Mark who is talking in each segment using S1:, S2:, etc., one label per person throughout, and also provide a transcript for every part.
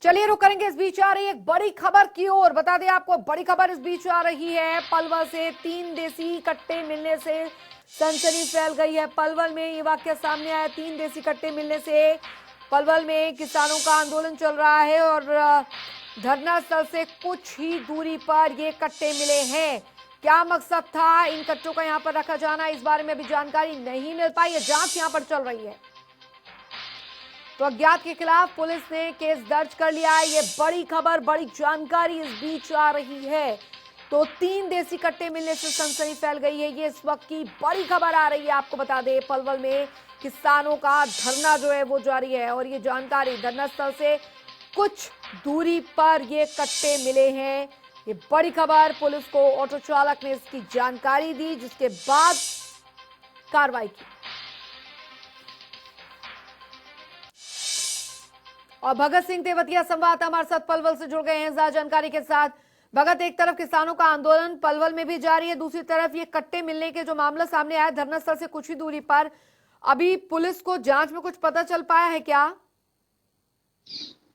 S1: चलिए रुक करेंगे। इस बीच आ रही एक बड़ी खबर की ओर। बता दें आपको, बड़ी खबर इस बीच आ रही है। पलवल से 3 देसी कट्टे मिलने से सनसनी फैल गई है। पलवल में ये वाकया सामने आया। 3 देसी कट्टे मिलने से पलवल में किसानों का आंदोलन चल रहा है और धरना स्थल से कुछ ही दूरी पर ये कट्टे मिले हैं। क्या मकसद था इन कट्टों का यहाँ पर रखा जाना, इस बारे में अभी जानकारी नहीं मिल पाई है। जांच यहाँ पर चल रही है। तो अज्ञात के खिलाफ पुलिस ने केस दर्ज कर लिया है। ये बड़ी खबर, बड़ी जानकारी इस बीच आ रही है। तो 3 देसी कट्टे मिलने से सनसनी फैल गई है। ये इस वक्त की बड़ी खबर आ रही है। आपको बता दें, पलवल में किसानों का धरना जो है वो जारी है और ये जानकारी धरना स्थल से कुछ दूरी पर ये कट्टे मिले हैं। ये बड़ी खबर। पुलिस को ऑटो चालक ने इसकी जानकारी दी, जिसके बाद कार्रवाई की। और भगत सिंह तेवतिया संवाददाता हमारे साथ पलवल से जुड़ गए हैं ज्यादा जानकारी के साथ। भगत, एक तरफ किसानों का आंदोलन पलवल में भी जारी है, दूसरी तरफ ये कट्टे मिलने के जो मामला सामने आया धरना स्थल से कुछ ही दूरी पर, अभी पुलिस को जांच में कुछ पता चल पाया है क्या?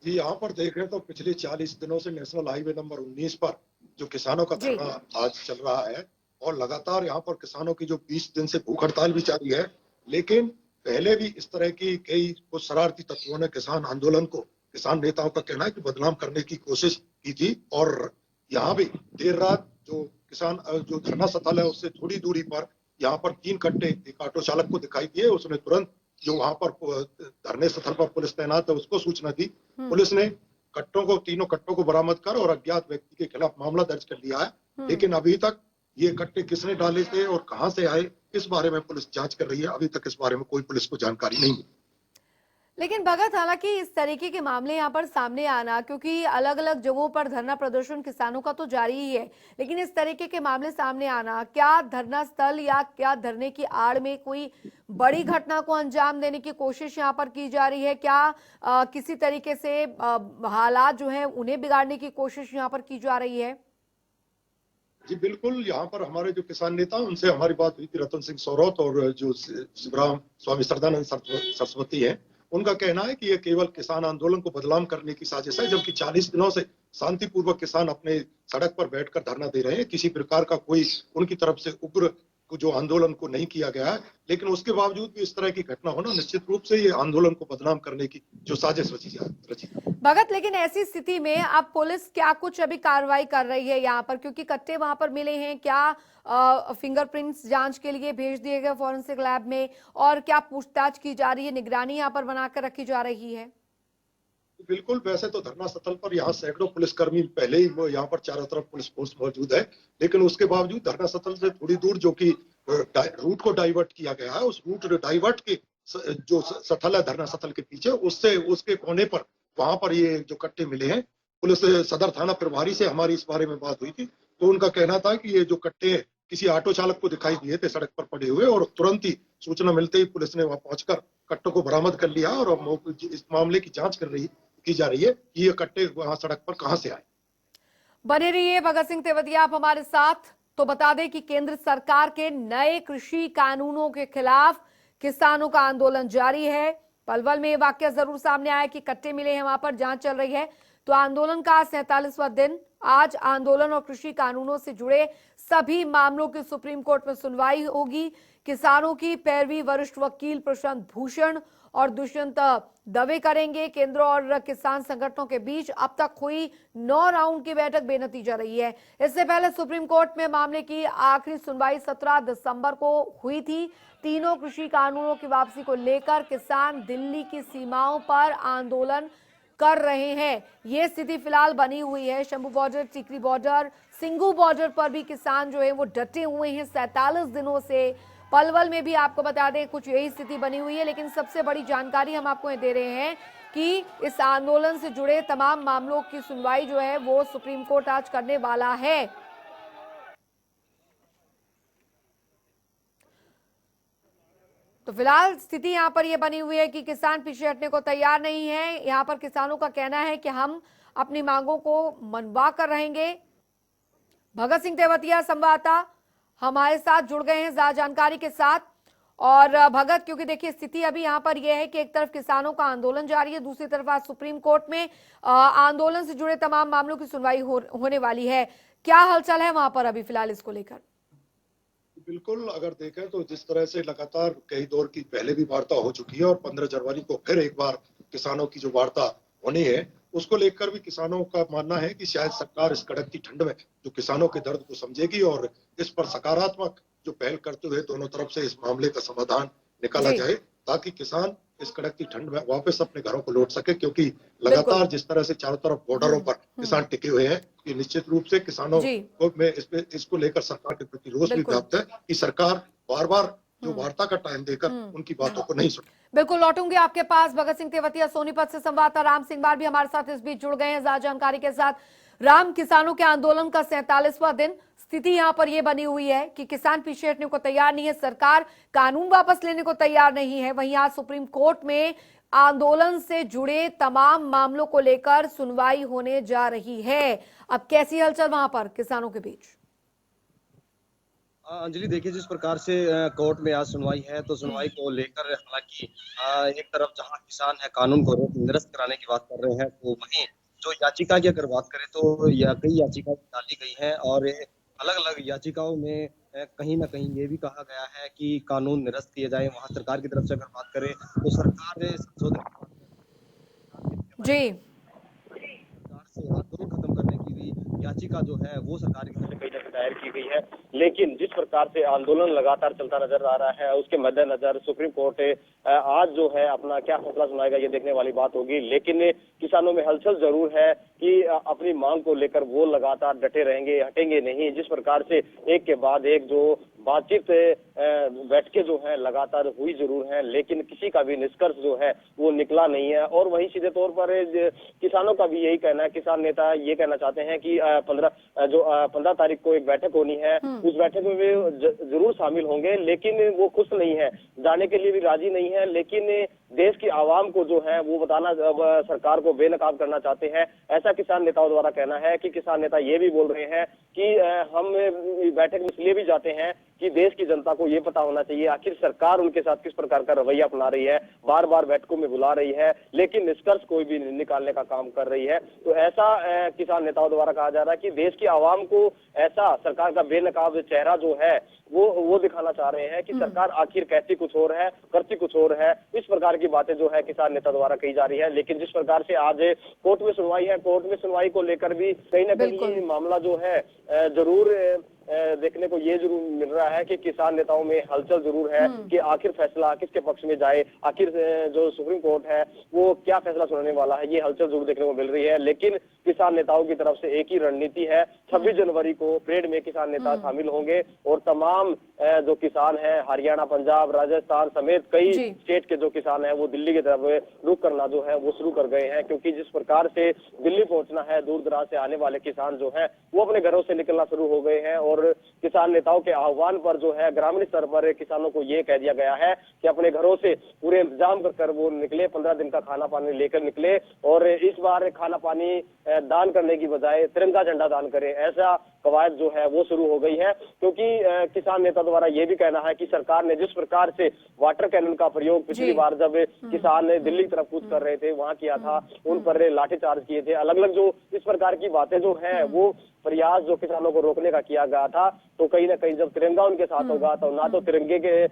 S2: जी, यहाँ पर देख रहे हैं तो पिछले 40 दिनों से नेशनल हाईवे नंबर 19 पर जो किसानों का धरना आज चल रहा है और लगातार यहाँ पर किसानों की जो 20 दिन से भूख हड़ताल भी जारी है। लेकिन पहले भी इस तरह की कई कुछ शरारती तत्वों ने किसान आंदोलन को, किसान नेताओं का कहना है कि बदनाम करने की कोशिश की थी। और यहाँ भी देर रात जो किसान जो धरना स्थल है उससे थोड़ी दूरी पर यहाँ पर 3 कट्टे एक ऑटो चालक को दिखाई दिए। उसने तुरंत जो वहां पर धरने स्थल पर पुलिस तैनात है उसको सूचना दी। पुलिस ने तीनों कट्टों को बरामद कर और अज्ञात व्यक्ति के खिलाफ मामला दर्ज कर लिया है। लेकिन अभी तक ये कट्टे किसने डाले थे और कहां से आए, इस बारे में पुलिस जांच कर रही है। अभी तक इस बारे में कोई पुलिस को जानकारी नहीं है।
S1: लेकिन भगत, हालांकि इस तरीके के मामले यहाँ पर सामने आना, क्योंकि अलग अलग जगहों पर धरना प्रदर्शन किसानों का तो जारी ही है, लेकिन इस तरीके के मामले सामने आना, क्या धरना स्थल या क्या धरने की आड़ में कोई बड़ी घटना को अंजाम देने की कोशिश यहाँ पर की जा रही है? क्या किसी तरीके से हालात जो है उन्हें बिगाड़ने की कोशिश यहाँ पर की जा रही है?
S2: जी बिल्कुल, यहाँ पर हमारे जो किसान नेता उनसे हमारी बात हुई थी, रतन सिंह सोरौत और जो शिवराम स्वामी सरदानंद सरस्वती हैं, उनका कहना है कि ये केवल किसान आंदोलन को बदनाम करने की साजिश है। जबकि 40 दिनों से शांतिपूर्वक किसान अपने सड़क पर बैठकर धरना दे रहे हैं। किसी प्रकार का कोई उनकी तरफ से उग्र जो आंदोलन को नहीं किया गया है। लेकिन उसके बावजूद भी इस तरह की घटना होना निश्चित रूप से ये आंदोलन को बदनाम करने की जो साजिश रची।
S1: भगत, लेकिन ऐसी स्थिति में अब पुलिस क्या कुछ अभी कार्रवाई कर रही है यहाँ पर, क्योंकि कट्टे वहां पर मिले हैं? क्या फिंगरप्रिंट्स जांच के लिए भेज दिए गए फॉरेंसिक लैब में, और क्या पूछताछ की जा रही है, निगरानी यहाँ पर बनाकर रखी जा रही है?
S2: बिल्कुल, वैसे तो धरना स्थल पर यहाँ सैकड़ों पुलिसकर्मी पहले ही वो यहाँ पर चारों तरफ पुलिस फोर्स मौजूद है। लेकिन उसके बावजूद धरना स्थल से थोड़ी दूर जो कि रूट को डाइवर्ट किया गया है, उस रूट डाइवर्ट के जो स्थल है धरना स्थल के पीछे, उससे उसके कोने पर वहां पर ये जो कट्टे मिले हैं। पुलिस सदर थाना प्रभारी से हमारी इस बारे में बात हुई थी, तो उनका कहना था कि ये जो कट्टे किसी ऑटो चालक को दिखाई दिए थे सड़क पर पड़े हुए, और तुरंत ही सूचना मिलते ही पुलिस ने वहां पहुंचकर कट्टों को बरामद कर लिया और अब इस मामले की जांच की जा रही है कि ये कट्टे वहां सड़क पर कहां से आए।
S1: बने रहिए भगत सिंह तेवतिया आप हमारे साथ। तो बता दें कि केंद्र सरकार के नए कृषि कानूनों के खिलाफ किसानों का आंदोलन जारी है। पलवल में ये वाकया जरूर सामने आया कि कट्टे मिले हैं, वहां पर जांच चल रही है। तो आंदोलन का 47वां दिन आज आंदोलन और कृषि कानूनों से जुड़े सभी मामलों की सुप्रीम कोर्ट में सुनवाई होगी। किसानों की पैरवी वरिष्ठ वकील प्रशांत भूषण और दुष्यंत दवे करेंगे। केंद्र और किसान संगठनों के बीच अब तक हुई 9 राउंड की बैठक बेनतीजा रही है। इससे पहले सुप्रीम कोर्ट में मामले की आखिरी सुनवाई 17 दिसंबर को हुई थी। तीनों कृषि कानूनों की वापसी को लेकर किसान दिल्ली की सीमाओं पर आंदोलन कर रहे हैं। ये स्थिति फिलहाल बनी हुई है। शंभू बॉर्डर, टिकरी बॉर्डर, सिंगू बॉर्डर पर भी किसान जो है वो डटे हुए हैं 47 दिनों से। पलवल में भी आपको बता दें कुछ यही स्थिति बनी हुई है। लेकिन सबसे बड़ी जानकारी हम आपको दे रहे हैं कि इस आंदोलन से जुड़े तमाम मामलों की सुनवाई जो है वो सुप्रीम कोर्ट आज करने वाला है। तो फिलहाल स्थिति यहां पर यह बनी हुई है कि किसान पीछे हटने को तैयार नहीं है। यहां पर किसानों का कहना है कि हम अपनी मांगों को मनवा कर रहेंगे। भगत सिंह तेवतिया संवाददाता हमारे साथ जुड़ गए हैं ज्यादा जानकारी के साथ। और भगत, क्योंकि देखिए स्थिति अभी यहाँ पर यह है कि एक तरफ किसानों का आंदोलन जारी है, दूसरी तरफ आज सुप्रीम कोर्ट में आंदोलन से जुड़े तमाम मामलों की सुनवाई होने वाली है। क्या हलचल है वहां पर अभी फिलहाल इसको लेकर?
S2: बिल्कुल, अगर देखें तो जिस तरह से लगातार कई दौर की पहले भी वार्ता हो चुकी है और 15 जनवरी को फिर एक बार किसानों की जो वार्ता होनी है, उसको लेकर भी किसानों का मानना है कि शायद सरकार इस कड़कती ठंड में जो किसानों के दर्द को समझेगी और इस पर सकारात्मक जो पहल करते हुए दोनों तरफ से इस मामले का समाधान निकाला
S1: जी।
S2: जाए, ताकि किसान इस कड़कती ठंड में वापस अपने घरों को लौट सके। क्योंकि लगातार जिस तरह से चारों तरफ बॉर्डरों पर किसान टिके हुए हैं, ये निश्चित रूप से किसानों
S1: जी
S2: को में इसको लेकर सरकार के प्रति रोष भी
S1: बिल्कुल।
S2: व्याप्त है कि सरकार बार बार जो वार्ता का टाइम देकर उनकी बातों को नहीं सुन।
S1: बिल्कुल लौटूंगी आपके पास। भगत सिंह तेवतिया, सोनीपत से संवाददाता राम सिंह बार भी हमारे साथ इस बीच जुड़ गए हैं ज्यादा जानकारी के साथ। राम, किसानों के आंदोलन का 47वां दिन, स्थिति यहां पर यह बनी हुई है कि किसान पीछे हटने को तैयार नहीं है, सरकार कानून वापस लेने को तैयार नहीं है। वहीं आज सुप्रीम कोर्ट में आंदोलन से जुड़े तमाम मामलों को लेकर सुनवाई होने जा रही है। अब कैसी हलचल वहां पर किसानों के बीच?
S3: अंजलि, देखिए जिस प्रकार से कोर्ट में आज सुनवाई है, तो सुनवाई को लेकर हालांकि एक तरफ जहां किसान है कानून को निरस्त कराने की बात कर रहे हैं, तो वहीं जो याचिका की अगर बात करें तो कई याचिकाएं डाली गई हैं और अलग अलग याचिकाओं में कहीं ना कहीं ये भी कहा गया है कि कानून निरस्त किए जाए। वहां सरकार की तरफ से अगर बात करें तो सरकार ने संशोधन
S1: जी
S3: सरकार से आंदोलन खत्म करने की भी याचिका जो है वो सरकार की तरफ से कहीं ना कहीं दायर की गई है। लेकिन जिस प्रकार से आंदोलन लगातार चलता नजर आ रहा है, उसके मद्देनजर सुप्रीम कोर्ट आज जो है अपना क्या फैसला सुनाएगा, ये देखने वाली बात होगी। लेकिन किसानों में हलचल जरूर है कि अपनी मांग को लेकर वो लगातार डटे रहेंगे, हटेंगे नहीं। जिस प्रकार से एक के बाद एक जो बातचीत बैठकें जो है लगातार हुई जरूर है, लेकिन किसी का भी निष्कर्ष जो है वो निकला नहीं है। और वहीं सीधे तौर पर किसानों का भी यही कहना है, किसान नेता ये कहना चाहते हैं कि 15 तारीख को एक बैठक होनी है, उस बैठक में वे जरूर शामिल होंगे, लेकिन वो खुश नहीं है, जाने के लिए भी राजी नहीं है। लेकिन देश की आवाम को जो है वो बताना सरकार को बेनकाब करना चाहते हैं, ऐसा किसान नेताओं द्वारा कहना है। कि किसान नेता ये भी बोल रहे हैं कि हम बैठक में इसलिए भी जाते हैं कि देश की जनता को ये पता होना चाहिए आखिर सरकार उनके साथ किस प्रकार का रवैया अपना रही है, बार बार बैठकों में बुला रही है, लेकिन निष्कर्ष कोई भी निकालने का काम कर रही है। तो ऐसा किसान नेताओं द्वारा कहा जा रहा है कि देश की आवाम को ऐसा सरकार का बेनकाब चेहरा जो है वो दिखाना चाह रहे हैं कि सरकार आखिर कहती कुछ और है, करती कुछ और है। इस प्रकार की बातें जो है किसान नेता द्वारा कही जा रही है। लेकिन जिस प्रकार से आज कोर्ट में सुनवाई है, कोर्ट में सुनवाई को लेकर भी कहीं ना कहीं मामला जो है जरूर देखने को ये जरूर मिल रहा है कि किसान नेताओं में हलचल जरूर है कि आखिर फैसला किसके पक्ष में जाए, आखिर जो सुप्रीम कोर्ट है वो क्या फैसला सुनाने वाला है, ये हलचल जरूर देखने को मिल रही है। लेकिन किसान नेताओं की तरफ से एक ही रणनीति है, 26 जनवरी को परेड में किसान नेता शामिल होंगे और तमाम जो किसान हैं हरियाणा, पंजाब, राजस्थान समेत कई स्टेट के जो किसान हैं वो दिल्ली की तरफ रुख करना जो है वो शुरू कर गए हैं। क्योंकि जिस प्रकार से दिल्ली पहुंचना है, दूर दराज से आने वाले किसान जो है वो अपने घरों से निकलना शुरू हो गए हैं। और किसान नेताओं के आह्वान पर जो है ग्रामीण स्तर पर किसानों को ये कह दिया गया है कि अपने घरों से पूरे इंतजाम कर वो निकले, 15 दिन का खाना पानी लेकर निकले और इस बार खाना पानी दान करने की बजाय तिरंगा झंडा दान करें, ऐसा कवायद जो है वो शुरू हो गई है। क्योंकि किसान नेता द्वारा ये भी कहना है कि सरकार ने जिस प्रकार से वाटर कैनन का प्रयोग पिछली बार जब किसान दिल्ली की तरफ कूच कर रहे थे वहां किया था, उन पर लाठीचार्ज किए थे, अलग अलग जो इस प्रकार की बातें जो है वो प्रयास जो किसानों को रोकने का किया गया था, तो कहीं ना कहीं जब तिरंगा उनके साथ होगा तो ना तो तिरंगे के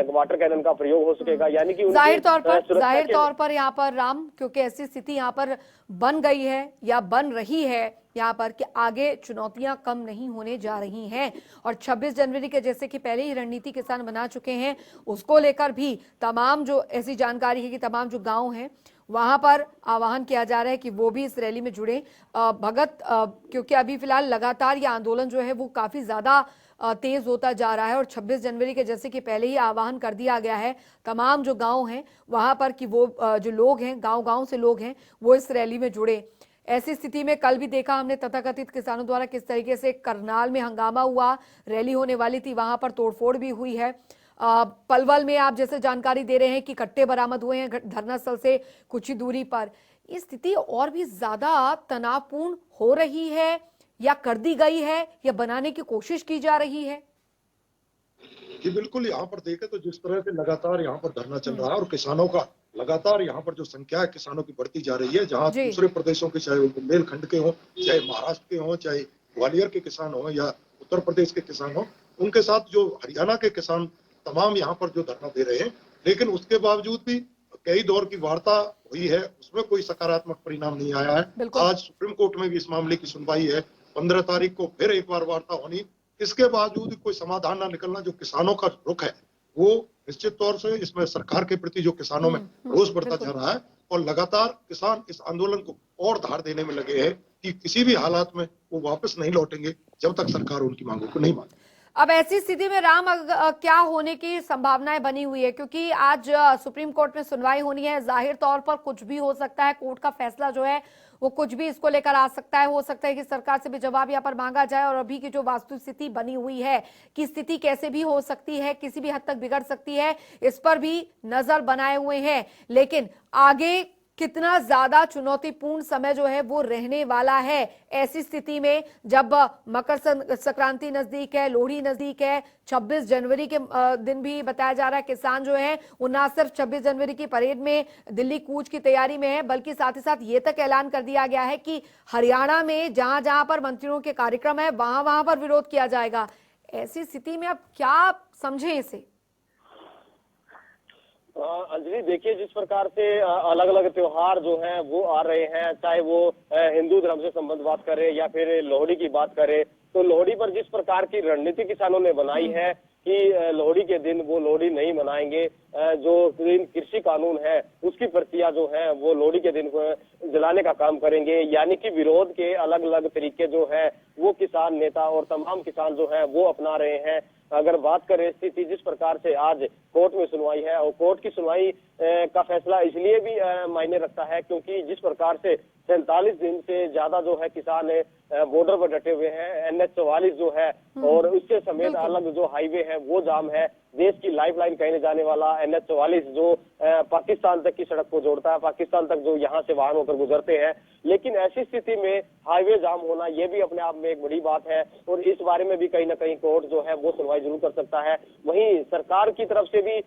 S3: वाटर कैनन का प्रयोग हो सकेगा, यानी कि
S1: जाहिर तौर पर यहाँ पर राम, क्योंकि ऐसी स्थिति यहाँ पर बन गई है या बन रही है यहाँ पर कि आगे चुनौतियां कम नहीं होने जा रही हैं और 26 जनवरी के जैसे कि पहले ही रणनीति किसान बना चुके हैं, उसको लेकर भी तमाम जो ऐसी जानकारी है कि तमाम जो गांव हैं वहां पर आह्वान किया जा रहा है कि वो भी इस रैली में जुड़े। भगत, क्योंकि अभी फिलहाल लगातार ये आंदोलन जो है वो काफी ज्यादा तेज होता जा रहा है और 26 जनवरी के जैसे कि पहले ही आह्वान कर दिया गया है तमाम जो गांव हैं वहां पर कि वो जो लोग हैं, गांव-गांव से लोग हैं, वो इस रैली में जुड़े। ऐसी स्थिति में कल भी देखा हमने तथाकथित किसानों द्वारा किस तरीके से करनाल में हंगामा हुआ, रैली होने वाली थी, वहां पर तोड़फोड़ भी हुई है। पलवल में आप जैसे जानकारी दे रहे हैं कि कट्टे बरामद हुए हैं धरना स्थल से कुछ ही दूरी पर। ये स्थिति और भी ज्यादा तनावपूर्ण हो रही है या कर दी गई है या बनाने की कोशिश की जा रही है?
S2: जी बिल्कुल, यहाँ पर देखें तो जिस तरह से लगातार यहाँ पर धरना चल रहा है और किसानों का लगातार यहाँ पर जो संख्या है किसानों की बढ़ती जा रही है, जहाँ
S1: जी।
S2: दूसरे प्रदेशों के चाहे वो बुंदेलखंड के हों, चाहे महाराष्ट्र के हों, चाहे ग्वालियर के किसान हों या उत्तर प्रदेश के किसान हों, उनके साथ जो हरियाणा के किसान तमाम यहाँ पर जो धरना दे रहे हैं, लेकिन उसके बावजूद भी कई दौर की वार्ता हुई है, उसमें कोई सकारात्मक परिणाम नहीं आया है।
S1: बिल्कुल।
S2: आज सुप्रीम कोर्ट में भी इस मामले की सुनवाई है, 15 तारीख को फिर एक बार वार्ता होनी, इसके बावजूद कोई समाधान ना निकलना, जो किसानों का रुख है वो निश्चित तौर से इसमें सरकार के प्रति जो किसानों में रोष बढ़ता जा रहा है और लगातार किसान इस आंदोलन को और धार देने में लगे हैं कि किसी भी हालात में वो वापस नहीं लौटेंगे जब तक सरकार उनकी मांगों को नहीं माने।
S1: अब ऐसी स्थिति में राम क्या होने की संभावनाएं बनी हुई है, क्योंकि आज सुप्रीम कोर्ट में सुनवाई होनी है। जाहिर तौर पर कुछ भी हो सकता है, कोर्ट का फैसला जो है वो कुछ भी इसको लेकर आ सकता है। हो सकता है कि सरकार से भी जवाब यहाँ पर मांगा जाए और अभी की जो वास्तु स्थिति बनी हुई है कि स्थिति कैसे भी हो सकती है, किसी भी हद तक बिगड़ सकती है, इस पर भी नजर बनाए हुए हैं। लेकिन आगे कितना ज्यादा चुनौतीपूर्ण समय जो है वो रहने वाला है ऐसी स्थिति में, जब मकर संक्रांति नजदीक है, लोहड़ी नजदीक है, 26 जनवरी के दिन भी बताया जा रहा है किसान जो है वो ना सिर्फ 26 जनवरी की परेड में दिल्ली कूच की तैयारी में है, बल्कि साथ ही साथ ये तक ऐलान कर दिया गया है कि हरियाणा में जहां जहां पर मंत्रियों के कार्यक्रम है वहां वहां पर विरोध किया जाएगा। ऐसी स्थिति में अब क्या समझें इसे?
S3: अंजलि, देखिए जिस प्रकार से अलग अलग त्योहार जो हैं वो आ रहे हैं, चाहे वो हिंदू धर्म से संबंध बात करें या फिर लोहड़ी की बात करें, तो लोहड़ी पर जिस प्रकार की रणनीति किसानों ने बनाई है कि लोहड़ी के दिन वो लोहड़ी नहीं मनाएंगे, जो कृषि कानून है उसकी प्रतियां जो है वो लोहड़ी के दिन जलाने का काम करेंगे, यानी कि विरोध के अलग अलग तरीके जो है वो किसान नेता और तमाम किसान जो है वो अपना रहे हैं। अगर बात करें स्थिति जिस प्रकार से आज कोर्ट में सुनवाई है, और कोर्ट की सुनवाई का फैसला इसलिए भी मायने रखता है क्योंकि जिस प्रकार से 47 दिन से ज्यादा जो है किसान बॉर्डर पर डटे हुए हैं, NH-44 जो है और उसके समेत अलग जो हाईवे है वो जाम है। देश की लाइफलाइन कहने जाने वाला NH-44 जो पाकिस्तान तक की सड़क को जोड़ता है, पाकिस्तान तक जो यहाँ से वाहन होकर गुजरते हैं, लेकिन ऐसी स्थिति में हाईवे जाम होना ये भी अपने आप में एक बड़ी बात है और इस बारे में भी कहीं ना कहीं कोर्ट जो है वो सुनवाई जरूर कर सकता है। वहीं सरकार की तरफ से भी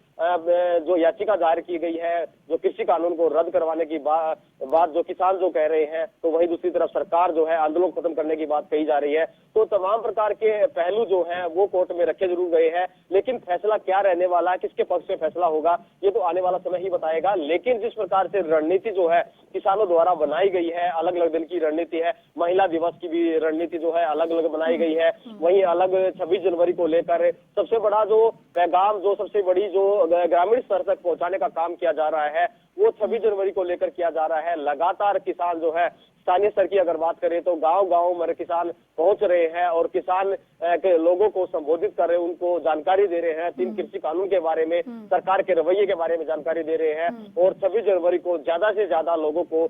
S3: जो याचिका दायर की गई है, जो कृषि कानून को रद्द करवाने की बात जो किसान जो कह रहे हैं, तो वहीं दूसरी तरफ सरकार जो है आंदोलन खत्म करने की बात कही जा रही है। तो तमाम प्रकार के पहलू जो हैं वो कोर्ट में रखे जरूर गए हैं, लेकिन फैसला क्या रहने वाला है, किसके पक्ष में फैसला होगा, ये तो आने वाला समय ही बताएगा। लेकिन जिस प्रकार से रणनीति जो है किसानों द्वारा बनाई गई है, अलग अलग दिन की रणनीति है, महिला दिवस की भी रणनीति जो है अलग अलग बनाई गई है, वहीं अलग 26 जनवरी को लेकर सबसे बड़ा जो पैगाम, जो सबसे बड़ी जो ग्रामीण स्तर तक पहुंचाने का काम किया जा रहा है वो 26 जनवरी को लेकर किया जा रहा है। लगातार किसान जो है स्थानीय स्तर की अगर बात करें तो गांव-गांव में किसान पहुंच रहे हैं और किसान के लोगों को संबोधित कर रहे हैं, उनको जानकारी दे रहे हैं, 3 कृषि कानून के बारे में, सरकार के रवैये के बारे में जानकारी दे रहे हैं और 26 जनवरी को ज्यादा से ज्यादा लोगों को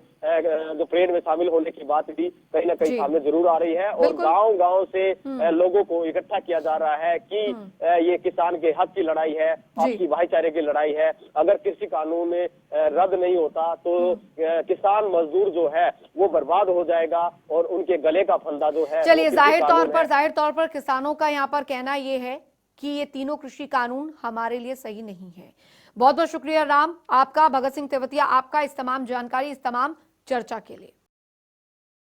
S3: जो परेड में शामिल होने की बात भी कहीं ना कहीं सामने जरूर आ रही है और गाँव-गाँव से लोगों को इकट्ठा किया जा रहा है कि ये किसान के हक की लड़ाई है, आपसी भाईचारे की लड़ाई है। अगर कृषि कानून रद्द नहीं होता तो किसान मजदूर जो है वो बर्बाद हो जाएगा और उनके गले का फंदा जो है।
S1: चलिए, जाहिर तौर पर किसानों का यहाँ पर कहना ये है कि ये तीनों कृषि कानून हमारे लिए सही नहीं है। बहुत बहुत शुक्रिया राम आपका, भगत सिंह तेवतिया आपका, इस तमाम जानकारी, इस तमाम चर्चा के लिए।